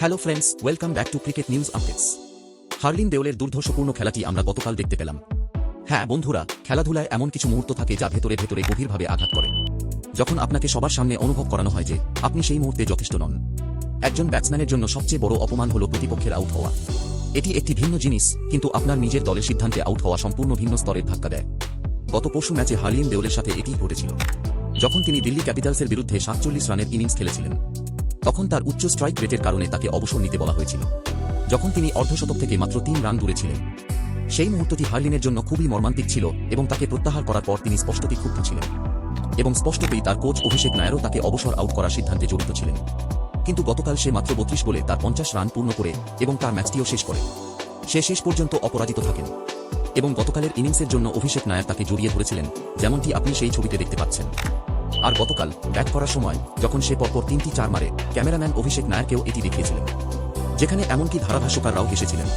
Hello friends, welcome back to cricket news updates. Harleen দেওলের দুর্ধর্ষপূর্ণ খেলাটি আমরা গতকাল দেখতে পেলাম। হ্যাঁ বন্ধুরা, খেলাধুলায় এমন কিছু মুহূর্ত থাকে যা ভেতরে ভেতরে গভীরভাবে আঘাত করে। যখন আপনাকে সবার সামনে অনুভব করানো হয় যে আপনি সেই মুহূর্তে যথেষ্ট নন। একজন ব্যাটসম্যানের জন্য সবচেয়ে বড় অপমান হল প্রতিপক্ষের আউট হওয়া। এটি একটি ভিন্ন জিনিস, কিন্তু আপনার নিজের দলের সিদ্ধান্তে আউট হওয়া সম্পূর্ণ ভিন্ন স্তরের ধাক্কা দেয়। গত পরশু ম্যাচে হার্লিন দেওলের সাথে এটিই ঘটেছিল। যখন তিনি দিল্লি ক্যাপিটালসের বিরুদ্ধে 47 রানের ইনিংস খেলেছিলেন, তখন তার উচ্চ স্ট্রাইক রেটের কারণে তাকে অবসর নিতে বলা হয়েছিল। যখন তিনি অর্ধশতক থেকে মাত্র 3 রান দূরে ছিলেন, সেই মুহূর্তটি হার্লিনের জন্য খুবই মর্মান্তিক ছিল এবং তাকে প্রত্যাহার করার পর তিনি স্পষ্টতই ক্ষুব্ধ ছিলেন। এবং স্পষ্টতই তার কোচ অভিষেক নায়ারও তাকে অবসর আউট করার সিদ্ধান্তে জড়িত ছিলেন। কিন্তু গতকাল সে মাত্র 32 বলে তার 50 রান পূর্ণ করে এবং তার ম্যাচটিও শেষ করে। সে শেষ পর্যন্ত অপরাজিত থাকেন এবং গতকালের ইনিংসের জন্য অভিষেক নায়ার তাকে জড়িয়ে ধরেছিলেন, যেমনটি আপনি সেই ছবিতে দেখতে পাচ্ছেন। আর গতকাল ব্যাট করার সময় যখন সে পরপর 3টি 4 মারে, ক্যামেরাম্যান অভিষেক নায়ারকেও এটি দেখিয়েছিলেন, যেখানে এমনকি ধারাভাষ্যকাররাও হেসেছিলেন।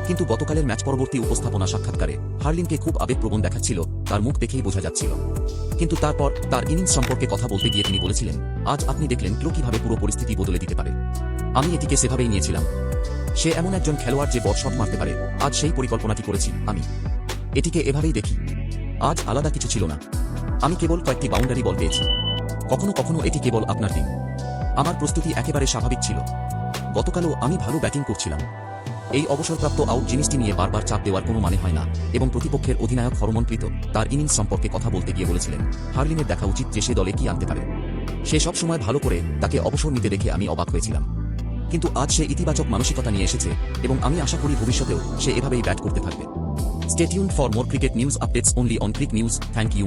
কিন্তু গতকালের ম্যাচ পরবর্তী উপস্থাপনা সাক্ষাৎকারে হার্লিনকে খুব আবেগপ্রবণ দেখাচ্ছিল, তার মুখ দেখেই বোঝা যাচ্ছিল। কিন্তু তারপর তার ইনিংস সম্পর্কে কথা বলতে গিয়ে তিনি বলেছিলেন, আজ আপনি দেখলেন কেউ কিভাবে পুরো পরিস্থিতি বদলে দিতে পারে। আমি এটিকে সেভাবেই নিয়েছিলাম। সে এমন একজন খেলোয়াড় যে বড় শট মারতে পারে। আজ সেই পরিকল্পনাটি করেছি আমি। এটিকে এভাবেই দেখি। আজ আলাদা কিছু ছিল না। আমি কেবল কয়েকটি বাউন্ডারি বল পেয়েছি। কখনো কখনো এটি কেবল আপনার টিম। আমার প্রস্তুতি একেবারে স্বাভাবিক ছিল। গতকালও আমি ভালো ব্যাটিং করছিলাম। এই অবসরপ্রাপ্ত আউট জিনিসটি নিয়ে বারবার চাপ দেওয়ার কোনো মানে হয় না। এবং প্রতিপক্ষের অধিনায়ক হরমনপ্রীত তার ইনিংস সম্পর্কে কথা বলতে গিয়ে বলেছিলেন, হার্লিনের দেখা উচিত যে সে দলে কি আনতে পারে। সে সব সময় ভালো করে, তাকে অবসর নিতে দেখে আমি অবাক হয়েছিলাম। কিন্তু আজ সে ইতিবাচক মানসিকতা নিয়ে এসেছে এবং আমি আশা করি ভবিষ্যতেও সে এভাবেই ব্যাট করতে থাকবে। Stay tuned for more cricket news updates only on Crick News. Thank you.